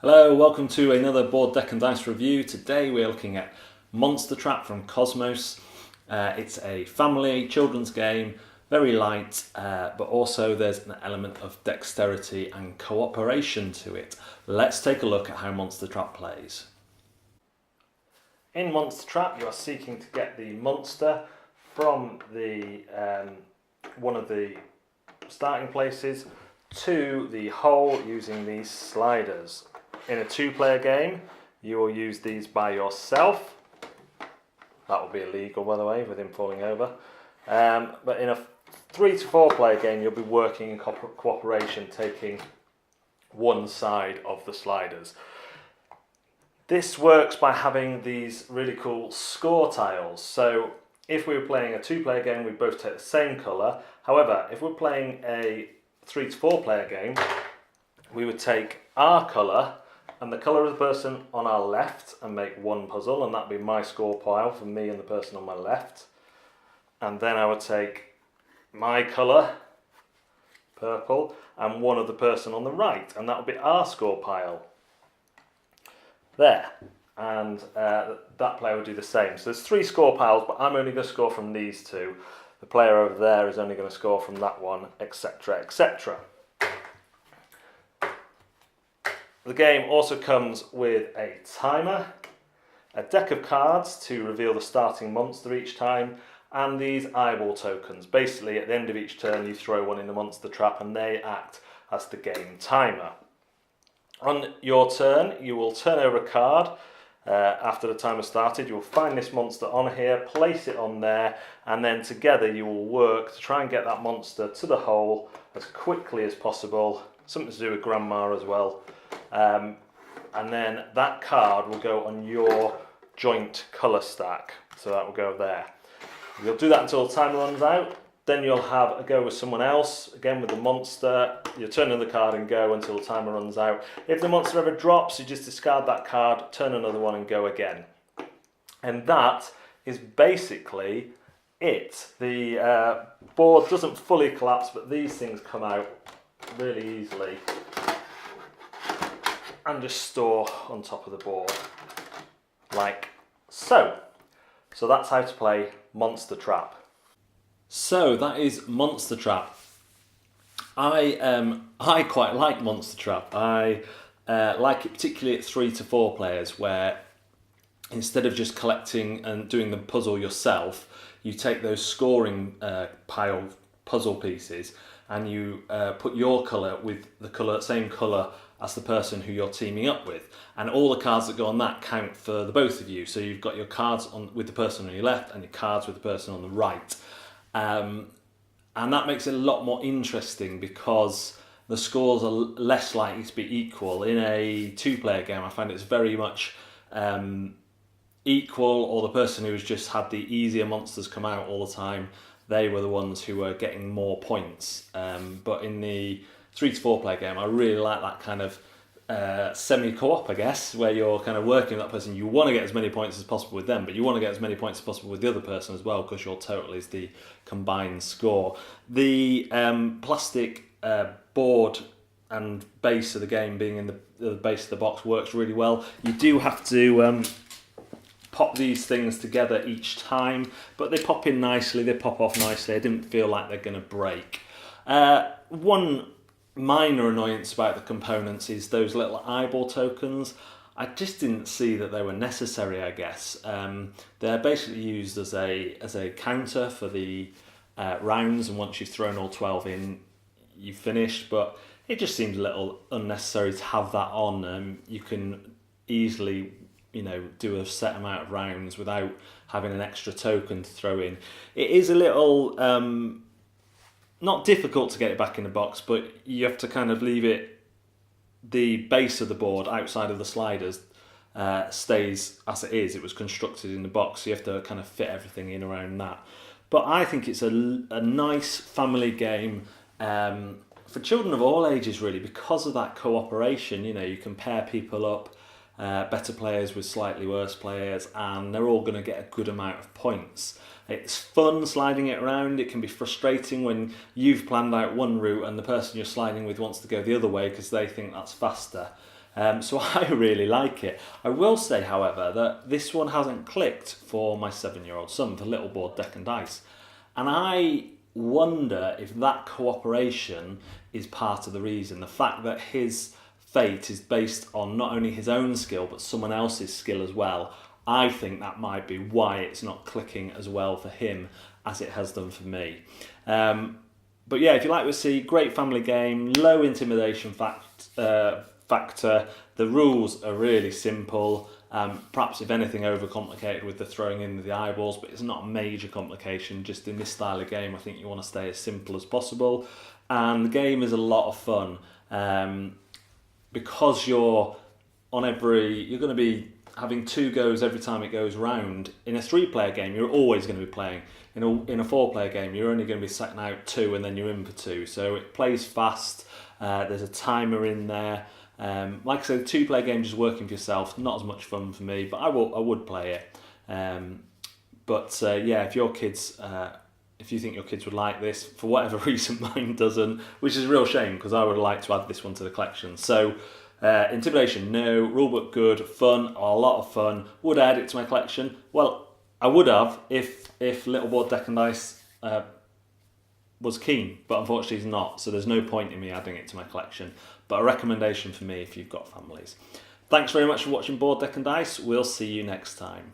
Hello, welcome to another board deck and dice review. Today we're looking at Monster Trap from Kosmos. It's a family children's game, very light, but also there's an element of dexterity and cooperation to it. Let's take a look at how Monster Trap plays. In Monster Trap, you are seeking to get the monster from the one of the starting places to the hole using these sliders. In a two-player game, you will use these by yourself. That will be illegal, by the way, with him falling over. But in a 3 to 4 player game, you'll be working in cooperation, taking one side of the sliders. This works by having these really cool score tiles. So if we were playing a 2-player game, we'd both take the same colour. However, if we're playing a 3 to 4 player game, we would take our colour and the colour of the person on our left and make one puzzle, and that'd be my score pile for me and the person on my left. And then I would take my colour, purple, and one of the person on the right, and that would be our score pile. There. And that player would do the same. So there's 3 score piles, but I'm only going to score from these 2. The player over there is only going to score from that one, etc., etc. The game also comes with a timer, a deck of cards to reveal the starting monster each time, and these eyeball tokens. Basically, at the end of each turn, you throw one in the monster trap and they act as the game timer. On your turn, you will turn over a card. After the timer started, you'll find this monster on here, place it on there, and then together you will work to try and get that monster to the hole as quickly as possible. Something to do with grandma as well. And then that card will go on your joint colour stack, so that will go there. You'll do that until the timer runs out, then you'll have a go with someone else, again with the monster. You'll turn another card and go until the timer runs out. If the monster ever drops, you just discard that card, turn another one and go again. And that is basically it. The board doesn't fully collapse, but these things come out really easily and just store on top of the board, like so. So that's how to play Monster Trap. So that is Monster Trap. I quite like Monster Trap. I like it particularly at 3 to 4 players, where instead of just collecting and doing the puzzle yourself, you take those scoring pile puzzle pieces and you put your colour with the same colour as the person who you're teaming up with, and all the cards that go on that count for the both of you. So you've got your cards with the person on your left and your cards with the person on the right, and that makes it a lot more interesting because the scores are less likely to be equal. In a 2-player game, I find it's very much equal, or the person who's just had the easier monsters come out all the time, they were the ones who were getting more points. But in the 3 to 4 player game, I really like that kind of semi-co-op, I guess, where you're kind of working with that person. You want to get as many points as possible with them, but you want to get as many points as possible with the other person as well, because your total is the combined score. The plastic board and base of the game being in the base of the box works really well. You do have to pop these things together each time, but they pop in nicely, they pop off nicely. I didn't feel like they're going to break. One minor annoyance about the components is those little eyeball tokens. I just didn't see that they were necessary, I guess. They're basically used as a counter for the rounds, and once you've thrown all 12 in, you've finished, but it just seemed a little unnecessary to have that on. You can easily do a set amount of rounds without having an extra token to throw in. It is a little not difficult to get it back in the box, but you have to kind of leave it, the base of the board outside of the sliders stays as it is. It was constructed in the box, so you have to kind of fit everything in around that. But I think it's a nice family game for children of all ages, really, because of that cooperation. You can pair people up, better players with slightly worse players, and they're all going to get a good amount of points. It's fun sliding it around. It can be frustrating when you've planned out one route and the person you're sliding with wants to go the other way because they think that's faster. So I really like it. I will say, however, that this one hasn't clicked for my 7-year-old son, for Little Board Deck and Dice. And I wonder if that cooperation is part of the reason. The fact that his fate is based on not only his own skill, but someone else's skill as well. I think that might be why it's not clicking as well for him as it has done for me. But yeah, if you like what you see, great family game, low intimidation factor. The rules are really simple. Perhaps, if anything, overcomplicated with the throwing in the eyeballs, but it's not a major complication. Just in this style of game, I think you want to stay as simple as possible. And the game is a lot of fun. Because you're going to be having 2 goes every time it goes round. In a 3-player game, you're always going to be playing. In a 4-player game, you're only going to be setting out 2 and then you're in for 2. So it plays fast. There's a timer in there. Like I said, 2-player game just working for yourself, not as much fun for me, but I would play it. Yeah, if your kids, if you think your kids would like this, for whatever reason mine doesn't, which is a real shame because I would like to add this one to the collection. So intimidation, no. Rulebook, good. Fun, a lot of fun. Would I add it to my collection? Well, I would have if Little Board Deck and Dice was keen, but unfortunately he's not, so there's no point in me adding it to my collection. But a recommendation for me if you've got families. Thanks very much for watching Board Deck and Dice. We'll see you next time.